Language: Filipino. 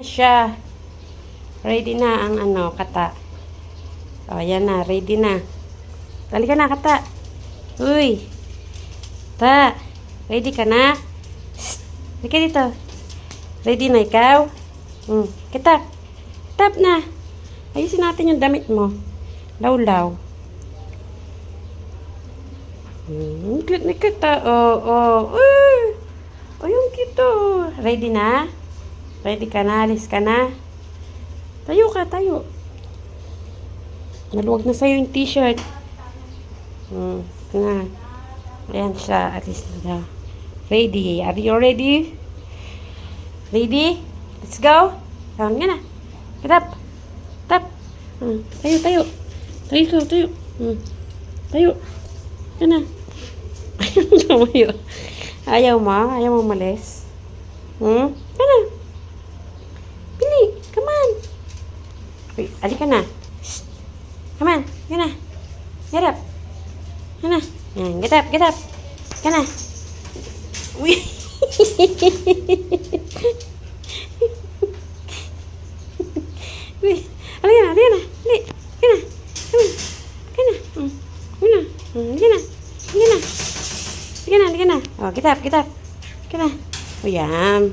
Siya. Ready na ang kata. O, yan na. Ready na. Dali ka na, kata. Uy. Ta. Ready ka na? Shh. Halika dito. Ready na ikaw? Kitap. Kitap na. Ayusin natin yung damit mo. Lawlaw. Cute na kita. Oh. Oh, yung cute. Ready na? Ready ka na? Alis ka na? Tayo ka, tayo. Naluwag na sa'yo yung t-shirt. Na. Ayan siya. Alis na daw. Ready. Are you ready? Ready? Let's go. Saan ka na? Get up. Tap. Tayo. Tayo. Tayo. Ka na. Ayaw mo? Ayaw mo malis? Ka na. Pili. Come on. Uy, ali ka na. Shh. Come on. Ka na. Get up. Ka na. Get up. Get up. Ka na. Uy. Uy. Ali ka na. Ali ka na. Ali. Ka na. Come on. Ka na. Ali ka na. Ali ka na. Ali ka na. Ali ka na. Oh, get up. Get up. Ka na. Oh, yan.